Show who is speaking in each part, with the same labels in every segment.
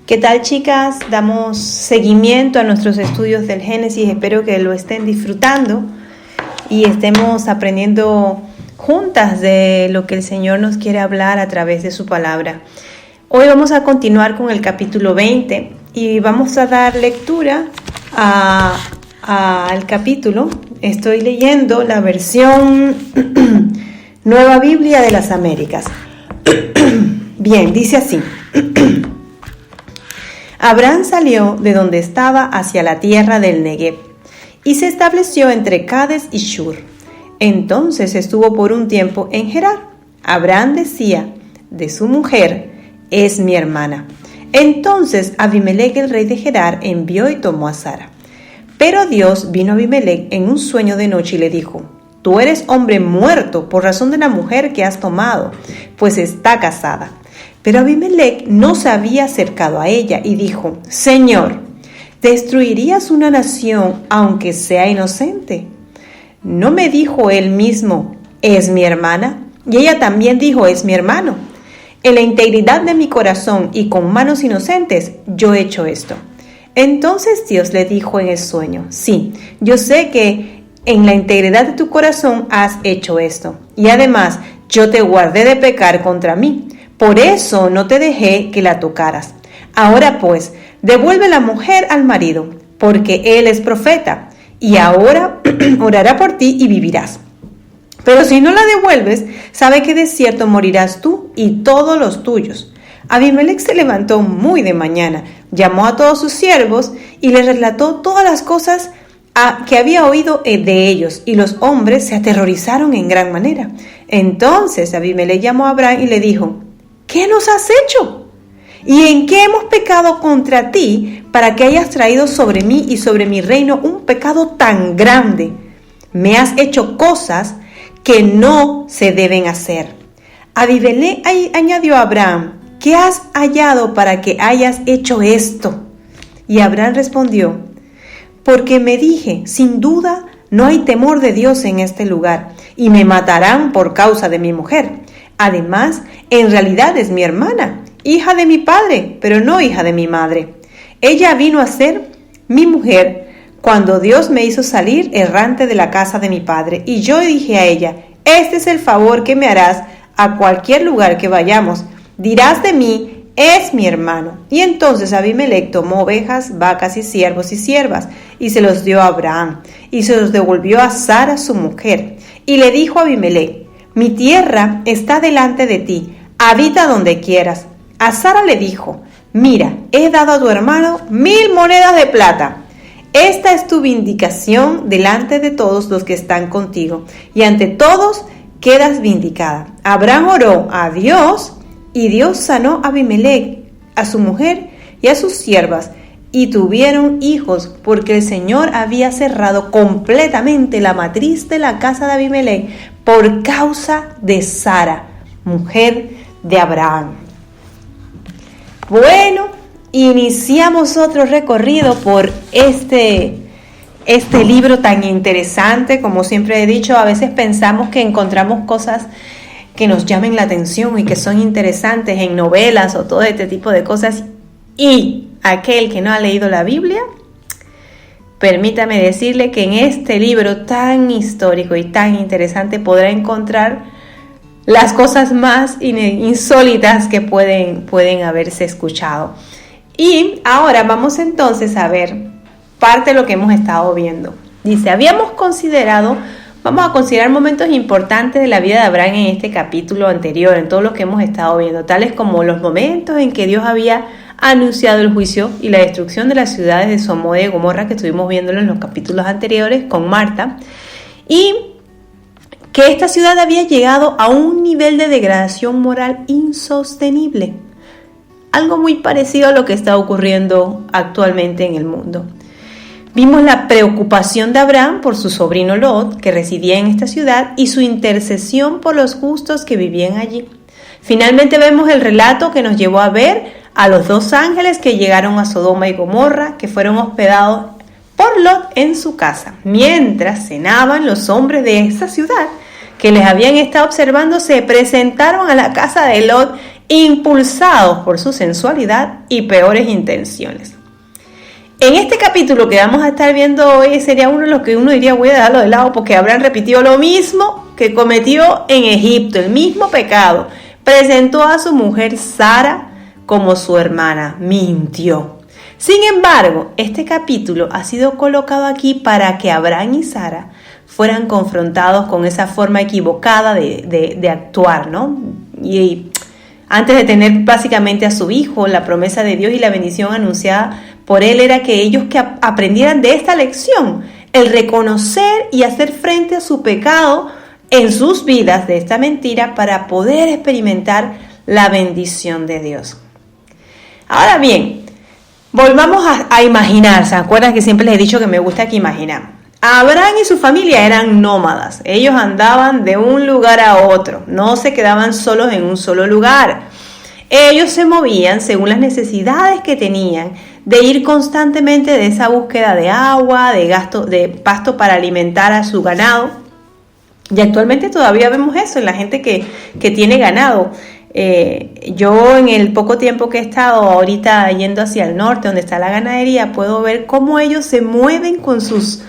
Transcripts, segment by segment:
Speaker 1: ¿Qué tal, chicas? Damos seguimiento a nuestros estudios del Génesis. Espero que lo estén disfrutando y estemos aprendiendo juntas de lo que el Señor nos quiere hablar a través de su palabra. Hoy vamos a continuar con el capítulo 20 y vamos a dar lectura al capítulo. Estoy leyendo la versión Nueva Biblia de las Américas. Bien, dice así. Abraham salió de donde estaba hacia la tierra del Negev y se estableció entre Cades y Shur. Entonces estuvo por un tiempo en Gerar. Abraham decía de su mujer: es mi hermana. Entonces Abimelec, el rey de Gerar, envió y tomó a Sara. Pero Dios vino a Abimelec en un sueño de noche y le dijo: tú eres hombre muerto por razón de la mujer que has tomado, pues está casada. Pero Abimelec no se había acercado a ella y dijo: Señor, ¿destruirías una nación aunque sea inocente? ¿No me dijo él mismo: es mi hermana? Y ella también dijo: es mi hermano. En la integridad de mi corazón y con manos inocentes yo he hecho esto. Entonces Dios le dijo en el sueño: sí, yo sé que en la integridad de tu corazón has hecho esto, y además yo te guardé de pecar contra mí. Por eso no te dejé que la tocaras. Ahora pues, devuelve la mujer al marido, porque él es profeta, y ahora orará por ti y vivirás. Pero si no la devuelves, sabe que de cierto morirás tú y todos los tuyos. Abimelec se levantó muy de mañana, llamó a todos sus siervos y les relató todas las cosas que había oído de ellos, y los hombres se aterrorizaron en gran manera. Entonces Abimelec llamó a Abraham y le dijo: ¿qué nos has hecho? ¿Y en qué hemos pecado contra ti para que hayas traído sobre mí y sobre mi reino un pecado tan grande? Me has hecho cosas que no se deben hacer. Abimelec añadió a Abraham: ¿qué has hallado para que hayas hecho esto? Y Abraham respondió: porque me dije, sin duda no hay temor de Dios en este lugar, y me matarán por causa de mi mujer. Además, en realidad es mi hermana, hija de mi padre, pero no hija de mi madre. Ella vino a ser mi mujer cuando Dios me hizo salir errante de la casa de mi padre. Y yo dije a ella: este es el favor que me harás a cualquier lugar que vayamos. Dirás de mí: es mi hermano. Y entonces Abimelec tomó ovejas, vacas y siervos y siervas, y se los dio a Abraham, y se los devolvió a Sara su mujer. Y le dijo a Abimelec: mi tierra está delante de ti, habita donde quieras. A Sara le dijo: mira, he dado a tu hermano 1000 monedas de plata. Esta es tu vindicación delante de todos los que están contigo, y ante todos quedas vindicada. Abraham oró a Dios, y Dios sanó a Abimelec, a su mujer y a sus siervas, y tuvieron hijos, porque el Señor había cerrado completamente la matriz de la casa de Abimelec por causa de Sara, mujer de Abraham. Bueno, iniciamos otro recorrido por este libro tan interesante. Como siempre he dicho, a veces pensamos que encontramos cosas que nos llamen la atención y que son interesantes en novelas o todo este tipo de cosas, y aquel que no ha leído la Biblia, permítame decirle que en este libro tan histórico y tan interesante podrá encontrar las cosas más insólitas que pueden haberse escuchado. Y ahora vamos entonces a ver parte de lo que hemos estado viendo. Dice: vamos a considerar momentos importantes de la vida de Abraham en este capítulo anterior, en todo lo que hemos estado viendo, tales como los momentos en que Dios había anunciado el juicio y la destrucción de las ciudades de Sodoma y Gomorra, que estuvimos viéndolo en los capítulos anteriores con Marta, y que esta ciudad había llegado a un nivel de degradación moral insostenible, algo muy parecido a lo que está ocurriendo actualmente en el mundo. Vimos la preocupación de Abraham por su sobrino Lot, que residía en esta ciudad, y su intercesión por los justos que vivían allí. Finalmente vemos el relato que nos llevó a ver a los 2 ángeles que llegaron a Sodoma y Gomorra, que fueron hospedados por Lot en su casa. Mientras cenaban, los hombres de esa ciudad que les habían estado observando se presentaron a la casa de Lot impulsados por su sensualidad y peores intenciones. En este capítulo que vamos a estar viendo hoy sería uno de los que uno diría voy a dejarlo de lado porque Abraham repitió lo mismo que cometió en Egipto, el mismo pecado. Presentó a su mujer Sara como su hermana, mintió. Sin embargo, este capítulo ha sido colocado aquí para que Abraham y Sara fueran confrontados con esa forma equivocada de actuar, ¿no? Y antes de tener básicamente a su hijo, la promesa de Dios y la bendición anunciada por él era que ellos que aprendieran de esta lección, el reconocer y hacer frente a su pecado en sus vidas de esta mentira para poder experimentar la bendición de Dios. Ahora bien, volvamos a imaginar. ¿Se acuerdan que siempre les he dicho que me gusta que imaginar? Abraham y su familia eran nómadas. Ellos andaban de un lugar a otro. No se quedaban solos en un solo lugar. Ellos se movían según las necesidades que tenían de ir constantemente de esa búsqueda de agua, de pasto para alimentar a su ganado. Y actualmente todavía vemos eso en la gente que tiene ganado. Yo en el poco tiempo que he estado ahorita yendo hacia el norte donde está la ganadería, puedo ver cómo ellos se mueven con sus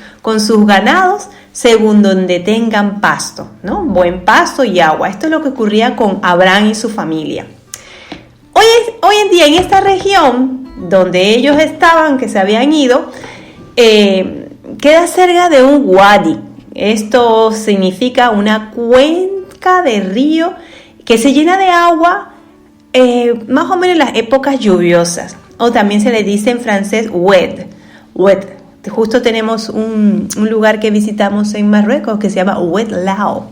Speaker 1: ganados según donde tengan pasto, ¿no? Buen pasto y agua. Esto es lo que ocurría con Abraham y su familia. Hoy en día en esta región donde ellos estaban, que se habían ido, queda cerca de un wadi. Esto significa una cuenca de río que se llena de agua más o menos en las épocas lluviosas, o también se le dice en francés oued. Justo tenemos un lugar que visitamos en Marruecos que se llama Oued Lao.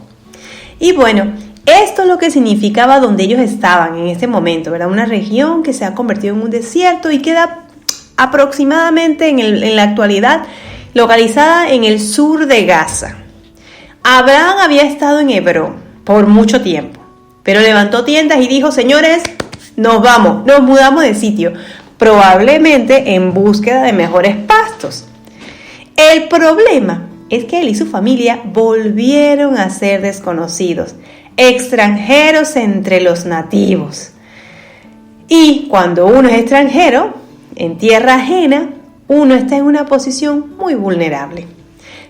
Speaker 1: Y bueno, esto es lo que significaba donde ellos estaban en este momento, ¿verdad? Una región que se ha convertido en un desierto y queda aproximadamente en la actualidad localizada en el sur de Gaza. Abraham había estado en Hebrón por mucho tiempo, pero levantó tiendas y dijo, señores, nos mudamos de sitio, probablemente en búsqueda de mejores pastos. El problema es que él y su familia volvieron a ser desconocidos, extranjeros entre los nativos. Y cuando uno es extranjero, en tierra ajena, uno está en una posición muy vulnerable.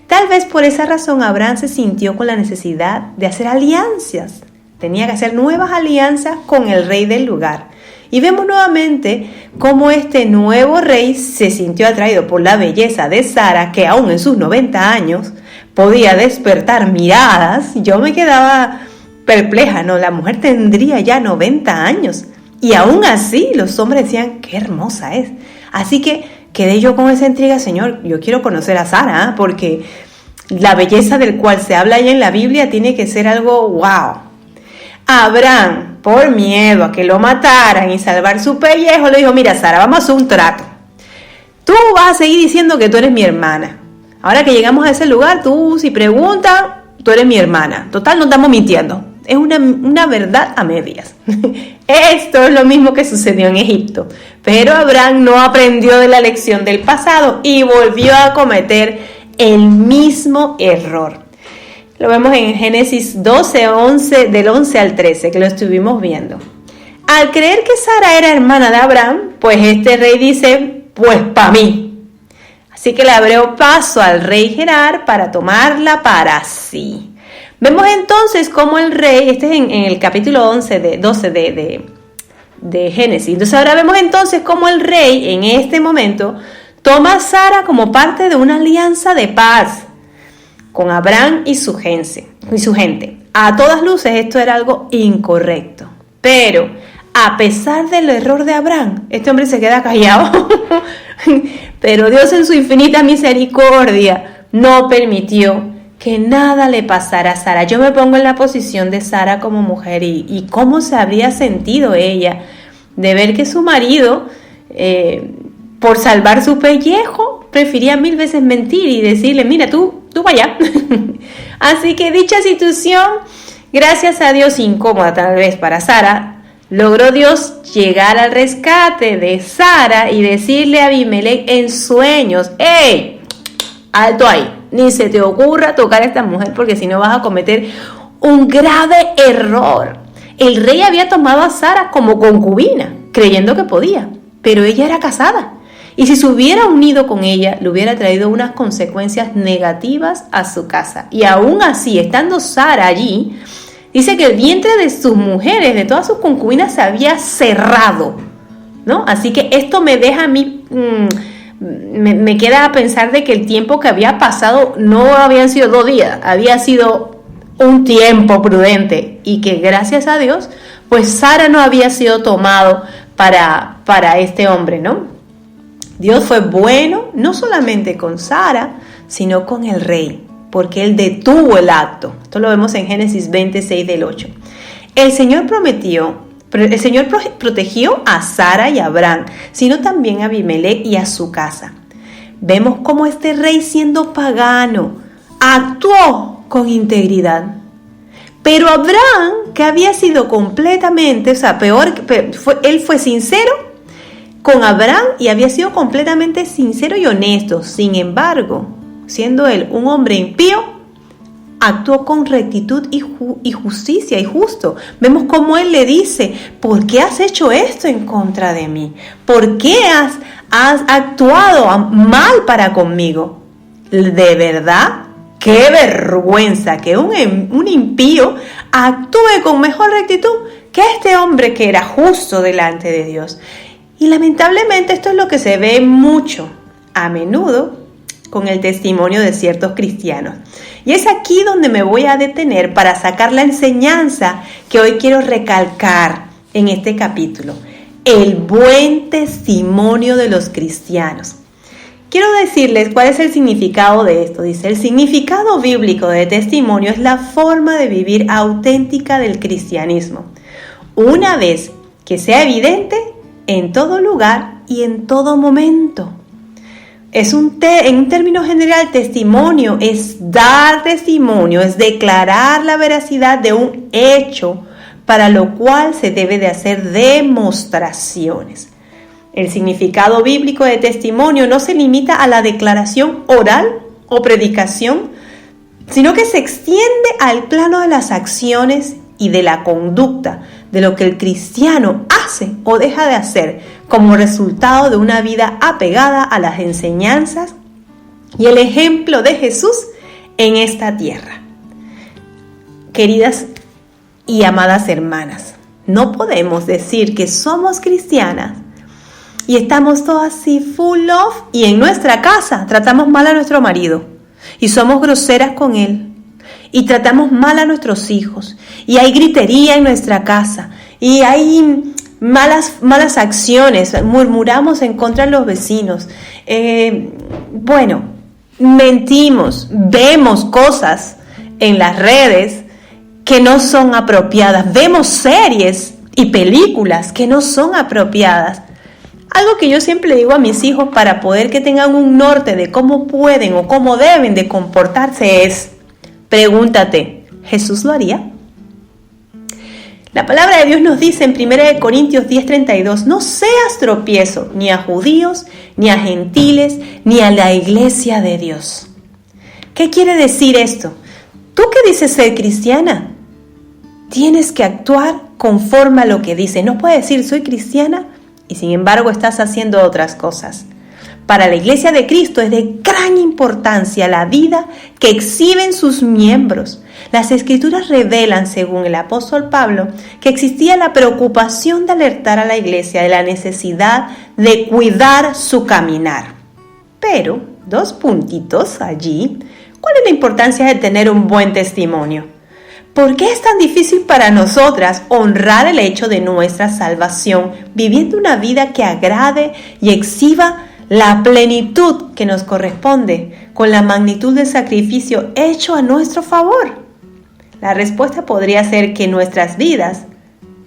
Speaker 1: Tal vez por esa razón Abraham se sintió con la necesidad de hacer alianzas. Tenía que hacer nuevas alianzas con el rey del lugar. Y vemos nuevamente cómo este nuevo rey se sintió atraído por la belleza de Sara, que aún en sus 90 años podía despertar miradas. Yo me quedaba perpleja, ¿no? La mujer tendría ya 90 años. Y aún así los hombres decían, qué hermosa es. Así que quedé yo con esa intriga, Señor, yo quiero conocer a Sara, porque la belleza del cual se habla allá en la Biblia tiene que ser algo wow. Abraham, por miedo a que lo mataran y salvar su pellejo, le dijo, mira Sara, vamos a hacer un trato. Tú vas a seguir diciendo que tú eres mi hermana. Ahora que llegamos a ese lugar, tú si preguntas, tú eres mi hermana. Total, no estamos mintiendo. Es una verdad a medias. Esto es lo mismo que sucedió en Egipto. Pero Abraham no aprendió de la lección del pasado y volvió a cometer el mismo error. Lo vemos en Génesis 12, del 11 al 13, que lo estuvimos viendo. Al creer que Sara era hermana de Abraham, pues este rey dice, pues para mí. Así que le abrió paso al rey Gerar para tomarla para sí. Vemos entonces cómo el rey, este es en el capítulo 12 de Génesis. Entonces ahora vemos entonces cómo el rey en este momento toma a Sara como parte de una alianza de paz con Abraham y su gente. A todas luces esto era algo incorrecto. Pero a pesar del error de Abraham, este hombre se queda callado. Pero Dios en su infinita misericordia no permitió que nada le pasara a Sara. Yo me pongo en la posición de Sara como mujer y cómo se habría sentido ella de ver que su marido, por salvar su pellejo, prefería 1000 veces mentir y decirle, mira, tú vaya. Así que dicha situación, gracias a Dios, incómoda tal vez para Sara, logró Dios llegar al rescate de Sara y decirle a Abimelech en sueños, ¡hey! Alto ahí, ni se te ocurra tocar a esta mujer porque si no vas a cometer un grave error. El rey había tomado a Sara como concubina, creyendo que podía, pero ella era casada. Y si se hubiera unido con ella, le hubiera traído unas consecuencias negativas a su casa. Y aún así, estando Sara allí, dice que el vientre de sus mujeres, de todas sus concubinas, se había cerrado, ¿no? Así que esto me deja a mí, me queda a pensar de que el tiempo que había pasado no habían sido 2 días, había sido un tiempo prudente, y que gracias a Dios, pues Sara no había sido tomado para este hombre, ¿no? Dios fue bueno no solamente con Sara, sino con el rey, porque él detuvo el acto. Esto lo vemos en Génesis 26 del 8. El Señor protegió a Sara y a Abraham, sino también a Abimelech y a su casa. Vemos cómo este rey, siendo pagano, actuó con integridad. Pero Abraham, que había sido completamente, él fue sincero con Abraham y había sido completamente sincero y honesto. Sin embargo, siendo él un hombre impío, actuó con rectitud y justicia y justo. Vemos cómo él le dice: ¿por qué has hecho esto en contra de mí? ¿Por qué has actuado mal para conmigo? De verdad, qué vergüenza que un impío actúe con mejor rectitud que este hombre que era justo delante de Dios. Y lamentablemente esto es lo que se ve mucho, a menudo, con el testimonio de ciertos cristianos. Y es aquí donde me voy a detener para sacar la enseñanza que hoy quiero recalcar en este capítulo: el buen testimonio de los cristianos. Quiero decirles cuál es el significado de esto. Dice: el significado bíblico de testimonio es la forma de vivir auténtica del cristianismo, una vez que sea evidente en todo lugar y en todo momento. En un término general, testimonio es dar testimonio, es declarar la veracidad de un hecho para lo cual se debe de hacer demostraciones. El significado bíblico de testimonio no se limita a la declaración oral o predicación, sino que se extiende al plano de las acciones y de la conducta, de lo que el cristiano hace o deja de hacer como resultado de una vida apegada a las enseñanzas y el ejemplo de Jesús en esta tierra. Queridas y amadas hermanas, no podemos decir que somos cristianas y estamos todas así full love, y en nuestra casa tratamos mal a nuestro marido y somos groseras con él, y tratamos mal a nuestros hijos, y hay gritería en nuestra casa, y hay malas acciones, murmuramos en contra de los vecinos, mentimos, vemos cosas en las redes que no son apropiadas, vemos series y películas que no son apropiadas. Algo que yo siempre le digo a mis hijos para poder que tengan un norte de cómo pueden o cómo deben de comportarse es: pregúntate, ¿Jesús lo haría? La palabra de Dios nos dice en 1 Corintios 10:32: no seas tropiezo ni a judíos, ni a gentiles, ni a la iglesia de Dios. ¿Qué quiere decir esto? ¿Tú que dices ser cristiana? Tienes que actuar conforme a lo que dice. No puedes decir soy cristiana y sin embargo estás haciendo otras cosas. Para la Iglesia de Cristo es de gran importancia la vida que exhiben sus miembros. Las Escrituras revelan, según el apóstol Pablo, que existía la preocupación de alertar a la Iglesia de la necesidad de cuidar su caminar. Pero, 2 puntitos allí, ¿cuál es la importancia de tener un buen testimonio? ¿Por qué es tan difícil para nosotras honrar el hecho de nuestra salvación, viviendo una vida que agrade y exhiba la plenitud que nos corresponde con la magnitud del sacrificio hecho a nuestro favor? La respuesta podría ser que nuestras vidas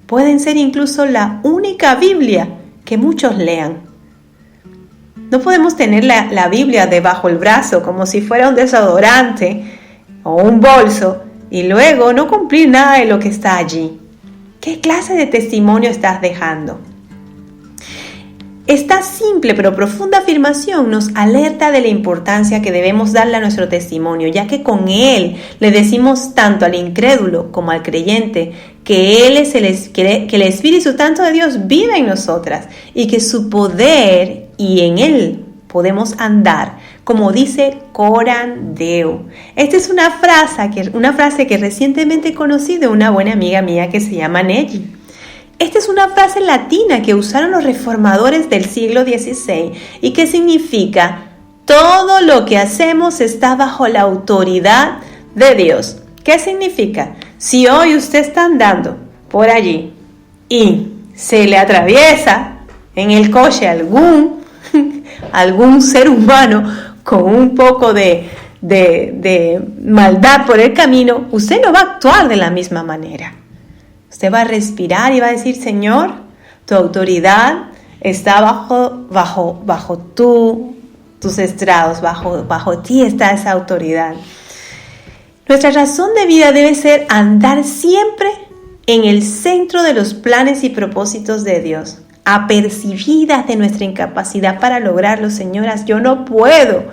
Speaker 1: pueden ser incluso la única Biblia que muchos lean. No podemos tener la Biblia debajo del brazo como si fuera un desodorante o un bolso y luego no cumplir nada de lo que está allí. ¿Qué clase de testimonio estás dejando? Esta simple pero profunda afirmación nos alerta de la importancia que debemos darle a nuestro testimonio, ya que con él le decimos tanto al incrédulo como al creyente que él es que el Espíritu Santo de Dios vive en nosotras y que su poder y en él podemos andar, como dice Coram Deo. Esta es una frase que recientemente conocí de una buena amiga mía que se llama Nelly. Esta es una frase latina que usaron los reformadores del siglo XVI y que significa: todo lo que hacemos está bajo la autoridad de Dios. ¿Qué significa? Si hoy usted está andando por allí y se le atraviesa en el coche algún ser humano con un poco de maldad por el camino, usted no va a actuar de la misma manera. Usted va a respirar y va a decir: Señor, tu autoridad está bajo tus estrados, bajo ti está esa autoridad. Nuestra razón de vida debe ser andar siempre en el centro de los planes y propósitos de Dios, apercibidas de nuestra incapacidad para lograrlo. Señoras, yo no puedo.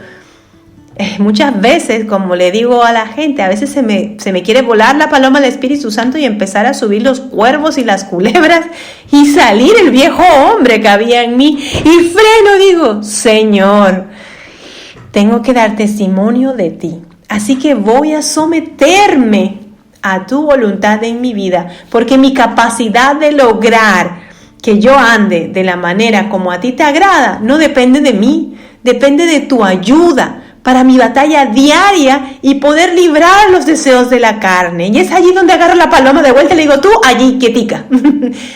Speaker 1: Muchas veces, como le digo a la gente, a veces se me quiere volar la paloma del Espíritu Santo y empezar a subir los cuervos y las culebras y salir el viejo hombre que había en mí, y freno, digo: Señor, tengo que dar testimonio de ti, así que voy a someterme a tu voluntad en mi vida, porque mi capacidad de lograr que yo ande de la manera como a ti te agrada no depende de mí, depende de tu ayuda para mi batalla diaria y poder librar los deseos de la carne. Y es allí donde agarro la paloma de vuelta y le digo: tú allí, quietica.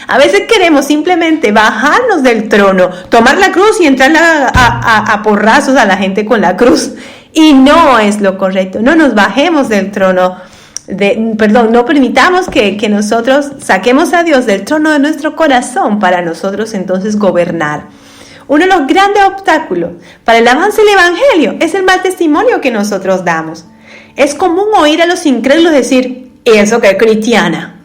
Speaker 1: A veces queremos simplemente bajarnos del trono, tomar la cruz y entrar a porrazos a la gente con la cruz. Y no es lo correcto. No nos bajemos del trono. No permitamos que nosotros saquemos a Dios del trono de nuestro corazón para nosotros entonces gobernar. Uno de los grandes obstáculos para el avance del Evangelio es el mal testimonio que nosotros damos. Es común oír a los incrédulos decir: eso que es cristiana.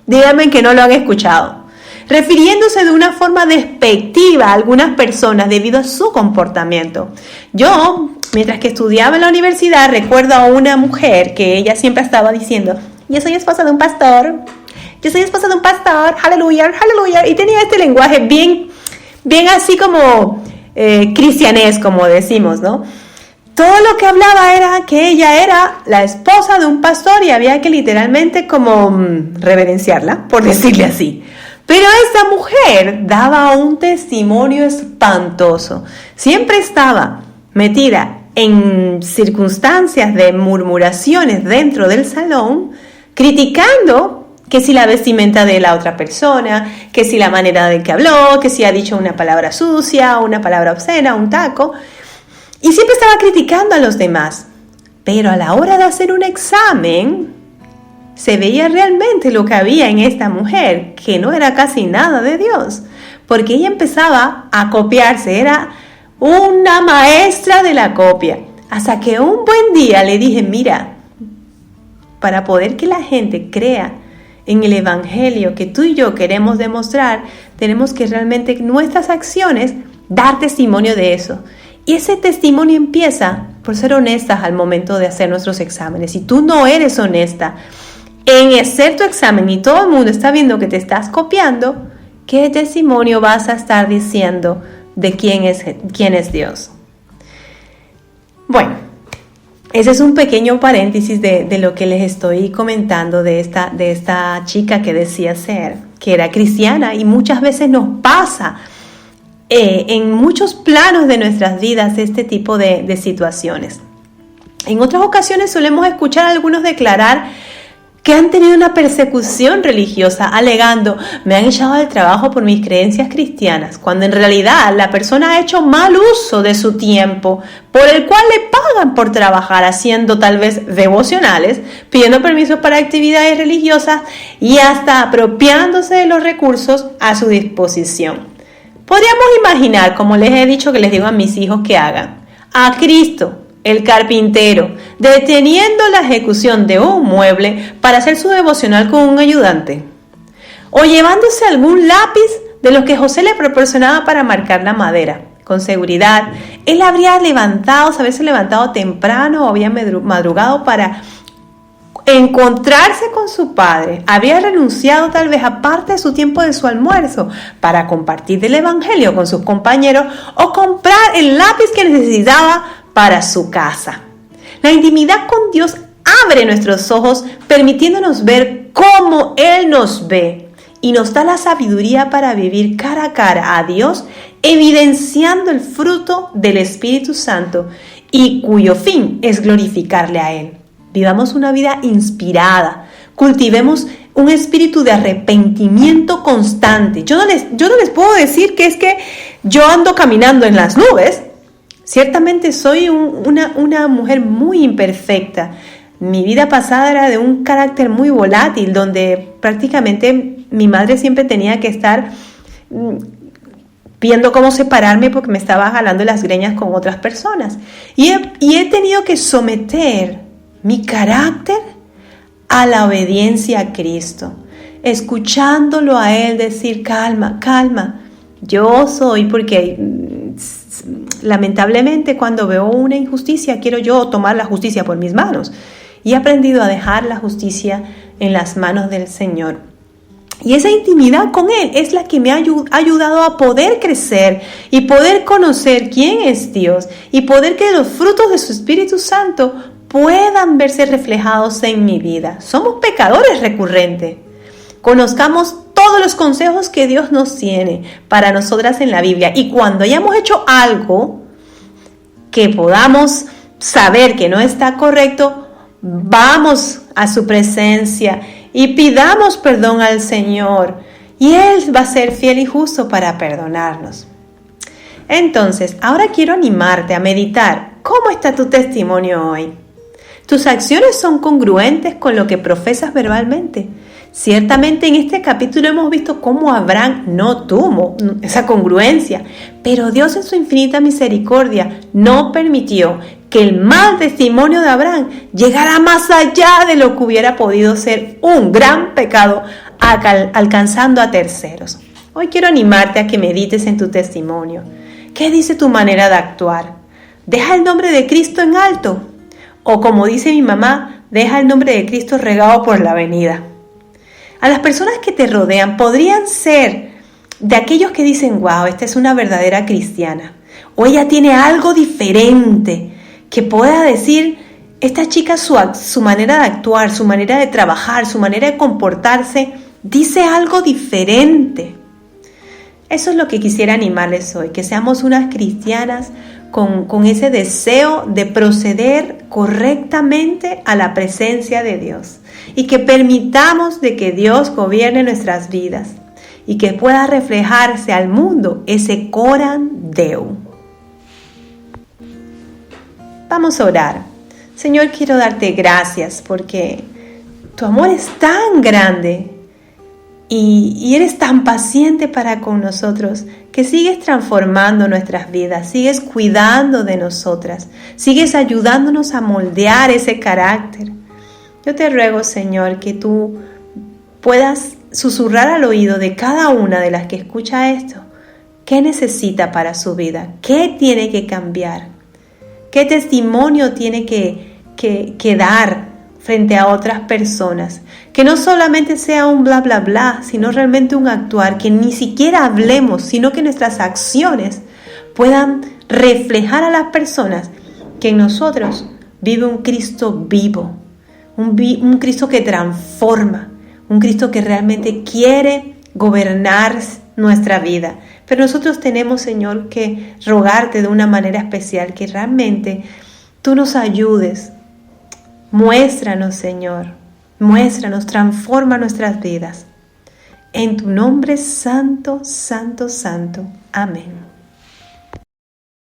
Speaker 1: Díganme que no lo han escuchado, refiriéndose de una forma despectiva a algunas personas debido a su comportamiento. Yo, mientras que estudiaba en la universidad, recuerdo a una mujer que ella siempre estaba diciendo: yo soy esposa de un pastor, aleluya, aleluya, y tenía este lenguaje bien así como cristianés, como decimos, ¿no? Todo lo que hablaba era que ella era la esposa de un pastor y había que literalmente como reverenciarla, por decirle así. Pero esta mujer daba un testimonio espantoso. Siempre estaba metida en circunstancias de murmuraciones dentro del salón, criticando que si la vestimenta de la otra persona, que si la manera de que habló, que si ha dicho una palabra sucia, una palabra obscena, un taco. Y siempre estaba criticando a los demás. Pero a la hora de hacer un examen, se veía realmente lo que había en esta mujer, que no era casi nada de Dios. Porque ella empezaba a copiarse, era una maestra de la copia. Hasta que un buen día le dije: mira, para poder que la gente crea en el Evangelio que tú y yo queremos demostrar, tenemos que realmente nuestras acciones dar testimonio de eso. Y ese testimonio empieza por ser honestas al momento de hacer nuestros exámenes. Si tú no eres honesta en hacer tu examen y todo el mundo está viendo que te estás copiando, ¿qué testimonio vas a estar diciendo de quién es Dios? Bueno, ese es un pequeño paréntesis de lo que les estoy comentando de esta chica que decía ser, que era cristiana, y muchas veces nos pasa en muchos planos de nuestras vidas este tipo de situaciones. En otras ocasiones solemos escuchar a algunos declarar que han tenido una persecución religiosa, alegando: me han echado del trabajo por mis creencias cristianas, cuando en realidad la persona ha hecho mal uso de su tiempo, por el cual le pagan por trabajar haciendo tal vez devocionales, pidiendo permisos para actividades religiosas y hasta apropiándose de los recursos a su disposición. Podríamos imaginar, como les he dicho que les digo a mis hijos que hagan, a Cristo, el carpintero, deteniendo la ejecución de un mueble para hacer su devocional con un ayudante, o llevándose algún lápiz de los que José le proporcionaba para marcar la madera. Con seguridad, él habría haberse levantado temprano o había madrugado para encontrarse con su padre. Había renunciado tal vez a parte de su tiempo de su almuerzo para compartir del evangelio con sus compañeros o comprar el lápiz que necesitaba para su casa. La intimidad con Dios abre nuestros ojos, permitiéndonos ver cómo Él nos ve y nos da la sabiduría para vivir cara a cara a Dios, evidenciando el fruto del Espíritu Santo y cuyo fin es glorificarle a Él. Vivamos una vida inspirada, cultivemos un espíritu de arrepentimiento constante. Yo no les puedo decir que es que yo ando caminando en las nubes. Ciertamente soy una mujer muy imperfecta. Mi vida pasada era de un carácter muy volátil, donde prácticamente mi madre siempre tenía que estar viendo cómo separarme porque me estaba jalando las greñas con otras personas. Y he tenido que someter mi carácter a la obediencia a Cristo, escuchándolo a Él decir, calma, calma, yo soy, porque lamentablemente cuando veo una injusticia quiero yo tomar la justicia por mis manos. Y he aprendido a dejar la justicia en las manos del Señor. Y esa intimidad con Él es la que me ha ayudado a poder crecer y poder conocer quién es Dios y poder que los frutos de su Espíritu Santo puedan verse reflejados en mi vida. Somos pecadores recurrentes. Conozcamos todos los consejos que Dios nos tiene para nosotras en la Biblia. Y cuando hayamos hecho algo que podamos saber que no está correcto, vamos a su presencia y pidamos perdón al Señor. Y Él va a ser fiel y justo para perdonarnos. Entonces, ahora quiero animarte a meditar. ¿Cómo está tu testimonio hoy? ¿Tus acciones son congruentes con lo que profesas verbalmente? Ciertamente en este capítulo hemos visto cómo Abraham no tuvo esa congruencia, pero Dios en su infinita misericordia no permitió que el mal testimonio de Abraham llegara más allá de lo que hubiera podido ser un gran pecado, alcanzando a terceros. Hoy quiero animarte a que medites en tu testimonio. ¿Qué dice tu manera de actuar? ¿Deja el nombre de Cristo en alto? O como dice mi mamá, deja el nombre de Cristo regado por la avenida. A las personas que te rodean podrían ser de aquellos que dicen, wow, esta es una verdadera cristiana. O ella tiene algo diferente que pueda decir, esta chica su manera de actuar, su manera de trabajar, su manera de comportarse, dice algo diferente. Eso es lo que quisiera animarles hoy, que seamos unas cristianas con ese deseo de proceder correctamente a la presencia de Dios y que permitamos de que Dios gobierne nuestras vidas y que pueda reflejarse al mundo ese coram Deo. Vamos a orar. Señor, quiero darte gracias porque tu amor es tan grande y eres tan paciente para con nosotros que sigues transformando nuestras vidas, sigues cuidando de nosotras, sigues ayudándonos a moldear ese carácter. Yo te ruego, Señor, que tú puedas susurrar al oído de cada una de las que escucha esto, qué necesita para su vida, qué tiene que cambiar, qué testimonio tiene que dar frente a otras personas, que no solamente sea un bla bla bla, sino realmente un actuar, que ni siquiera hablemos, sino que nuestras acciones puedan reflejar a las personas que en nosotros vive un Cristo vivo, un Cristo que transforma, un Cristo que realmente quiere gobernar nuestra vida. Pero nosotros tenemos, Señor, que rogarte de una manera especial que realmente tú nos ayudes. Muéstranos, Señor, muéstranos, transforma nuestras vidas. En tu nombre santo, santo, santo. Amén.